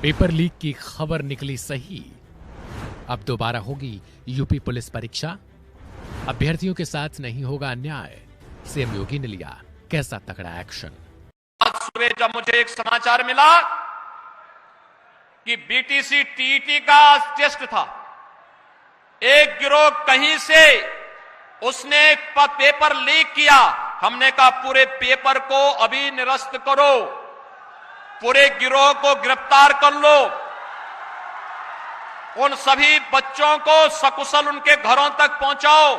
Paper leak की खबर निकली सही। अब दोबारा होगी यूपी पुलिस परीक्षा। अभ्यर्थियों के साथ नहीं होगा अन्याय। सीएम योगी ने लिया कैसा तगड़ा एक्शन। आज सुबह जब मुझे एक समाचार मिला कि बीटीसी टीईटी का टेस्ट था, एक गिरोह कहीं से उसने पेपर लीक किया। हमने कहा पूरे पेपर को अभी निरस्त करो, पूरे गिरोह को गिरफ्तार कर लो, उन सभी बच्चों को सकुशल उनके घरों तक पहुंचाओ।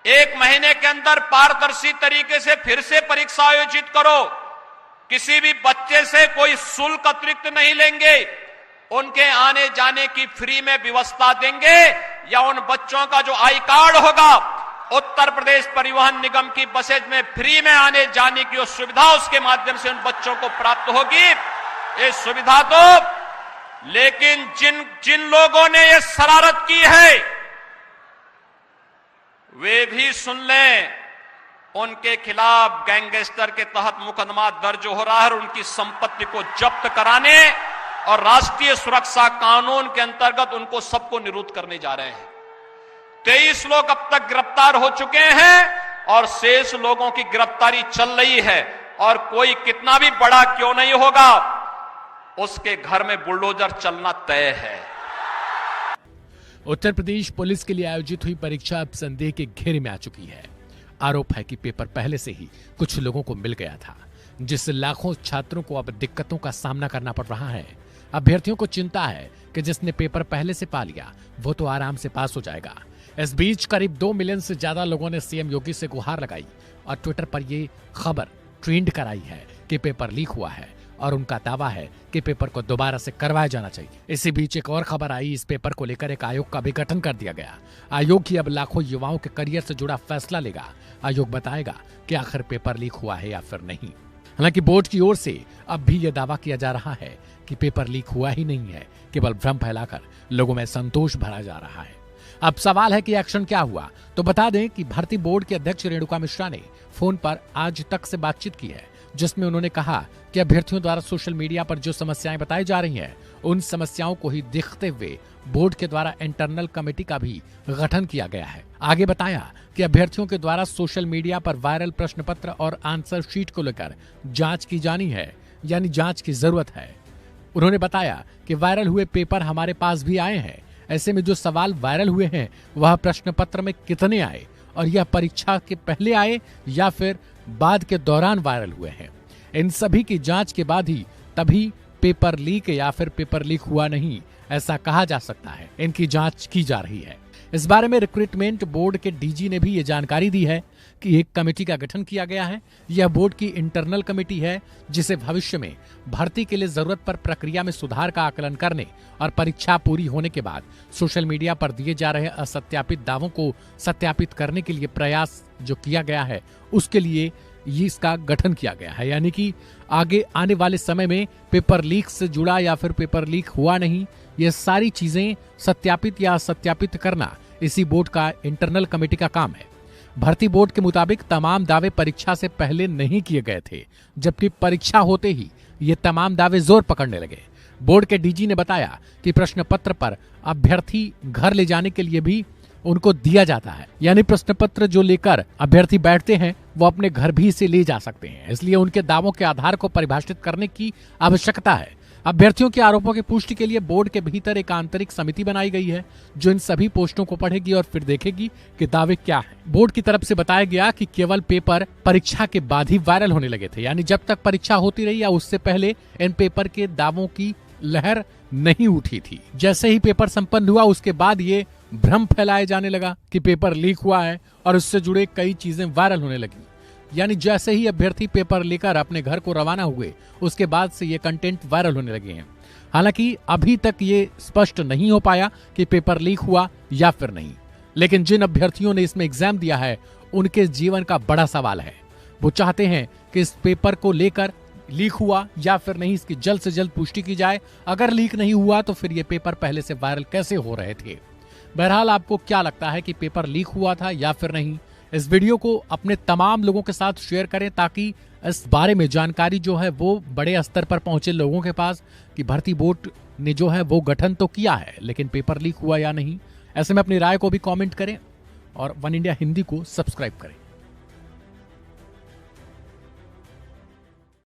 1 महीने के अंदर पारदर्शी तरीके से फिर से परीक्षा आयोजित करो। किसी भी बच्चे से कोई शुल्क अतिरिक्त नहीं लेंगे, उनके आने जाने की फ्री में व्यवस्था देंगे, या उन बच्चों का जो आई कार्ड होगा उत्तर प्रदेश परिवहन निगम की बसेज में फ्री में आने जाने की सुविधा उसके माध्यम से उन बच्चों को प्राप्त होगी। ये सुविधा तो, लेकिन जिन लोगों ने ये शरारत की है वे भी सुन लें, उनके खिलाफ गैंगस्टर के तहत मुकदमा दर्ज हो रहा है और उनकी संपत्ति को जब्त कराने और राष्ट्रीय सुरक्षा कानून के अंतर्गत उनको सबको निरुद्ध करने जा रहे हैं। 23 लोग अब तक गिरफ्तार हो चुके हैं और शेष लोगों की गिरफ्तारी चल रही है, और कोई कितना भी बड़ा क्यों नहीं होगा उसके घर में बुलडोजर चलना तय है। उत्तर प्रदेश पुलिस के लिए आयोजित हुई परीक्षा अब संदेह के घेरे में आ चुकी है। आरोप है कि पेपर पहले से ही कुछ लोगों को मिल गया था, जिससे लाखों छात्रों को अब दिक्कतों का सामना करना पड़ रहा है। अभ्यर्थियों को चिंता है कि जिसने पेपर पहले से पा लिया वो तो आराम से पास हो जाएगा। इस बीच करीब 2 मिलियन से ज्यादा लोगों ने सीएम योगी से गुहार लगाई और ट्विटर पर ये खबर ट्रेंड कराई है कि पेपर लीक हुआ है, और उनका दावा है कि पेपर को दोबारा से करवाया जाना चाहिए। इसी बीच एक और खबर आई, इस पेपर को लेकर एक आयोग का भी गठन कर दिया गया। आयोग ही अब लाखों युवाओं के करियर से जुड़ा फैसला लेगा। आयोग बताएगा कि आखिर पेपर लीक हुआ है या फिर नहीं। हालांकि बोर्ड की ओर से अब भी यह दावा किया जा रहा है कि पेपर लीक हुआ ही नहीं है, केवल भ्रम फैलाकर लोगों में संतोष भरा जा रहा है। अब सवाल है कि एक्शन क्या हुआ। तो बता दें कि भर्ती बोर्ड के अध्यक्ष रेणुका मिश्रा ने फोन पर आज तक से बातचीत की है, जिसमें उन्होंने कहा कि अभ्यर्थियों द्वारा सोशल मीडिया पर जो समस्याएं बताई जा रही हैं, उन समस्याओं को ही देखते हुए बोर्ड के द्वारा इंटरनल कमेटी का भी गठन किया गया है। आगे बताया कि अभ्यर्थियों के द्वारा सोशल मीडिया पर वायरल प्रश्न पत्र और आंसर शीट को लेकर जांच की जानी है, यानी जांच की जरूरत है। उन्होंने बताया कि वायरल हुए पेपर हमारे पास भी आए हैं। ऐसे में जो सवाल वायरल हुए हैं वह प्रश्न पत्र में कितने आए, और यह परीक्षा के पहले आए या फिर बाद के दौरान वायरल हुए हैं, इन सभी की जांच के बाद ही तभी पेपर लीक या फिर पेपर लीक हुआ नहीं ऐसा कहा जा सकता है। इनकी जांच की जा रही है। इस बारे में रिक्रूटमेंट बोर्ड के डीजी ने भी ये जानकारी दी है कि एक कमेटी का गठन किया गया है। यह बोर्ड की इंटरनल कमेटी है, जिसे भविष्य में भर्ती के लिए जरूरत पर प्रक्रिया में सुधार का आकलन करने और परीक्षा पूरी होने के बाद सोशल मीडिया पर दिए जा रहे असत्यापित दावों को सत्यापित करने के लिए प्रयास जो किया गया है उसके लिए इसका गठन किया गया है। यानी कि आगे आने वाले समय में पेपर लीक से जुड़ा या फिर पेपर लीक हुआ नहीं, ये सारी चीजें सत्यापित या असत्यापित करना इसी बोर्ड का इंटरनल कमेटी का काम है। भर्ती बोर्ड के मुताबिक तमाम दावे परीक्षा से पहले नहीं किए गए थे, जबकि परीक्षा होते ही ये तमाम दावे जोर पकड़ने लगे। बोर्ड के डीजी ने बताया कि प्रश्न पत्र पर अभ्यर्थी घर ले जाने के लिए भी उनको दिया जाता है, यानी प्रश्न पत्र जो लेकर अभ्यर्थी बैठते हैं वो अपने घर भी इसे ले जा सकते हैं। इसलिए उनके दावों के आधार को परिभाषित करने की आवश्यकता है। अभ्यर्थियों के आरोपों की पुष्टि के लिए बोर्ड के भीतर एक आंतरिक समिति बनाई गई है, जो इन सभी पोस्टों को पढ़ेगी और फिर देखेगी कि दावे क्या हैं। बोर्ड की तरफ से बताया गया कि केवल पेपर परीक्षा के बाद ही वायरल होने लगे थे, यानी जब तक परीक्षा होती रही या उससे पहले इन पेपर के दावों की लहर नहीं उठी थी। जैसे ही पेपर संपन्न हुआ उसके बाद ये भ्रम फैलाया जाने लगा कि पेपर लीक हुआ है और उससे जुड़े कई चीजें वायरल होने लगी। यानी जैसे ही अभ्यर्थी पेपर लेकर अपने घर को रवाना हुए उसके बाद से ये कंटेंट वायरल होने लगे हैं। हालांकि अभी तक ये स्पष्ट नहीं हो पाया कि पेपर लीक हुआ या फिर नहीं, लेकिन जिन अभ्यर्थियों ने इसमें एग्जाम दिया है उनके जीवन का बड़ा सवाल है। वो चाहते हैं कि इस पेपर को लेकर लीक हुआ या फिर नहीं इसकी जल्द से जल्द पुष्टि की जाए। अगर लीक नहीं हुआ तो फिर ये पेपर पहले से वायरल कैसे हो रहे थे। बहरहाल आपको क्या लगता है कि पेपर लीक हुआ था या फिर नहीं? इस वीडियो को अपने तमाम लोगों के साथ शेयर करें ताकि इस बारे में जानकारी जो है वो बड़े स्तर पर पहुंचे लोगों के पास कि भर्ती बोर्ड ने जो है वो गठन तो किया है, लेकिन पेपर लीक हुआ या नहीं। ऐसे में अपनी राय को भी कमेंट करें और वन इंडिया हिंदी को सब्सक्राइब करें।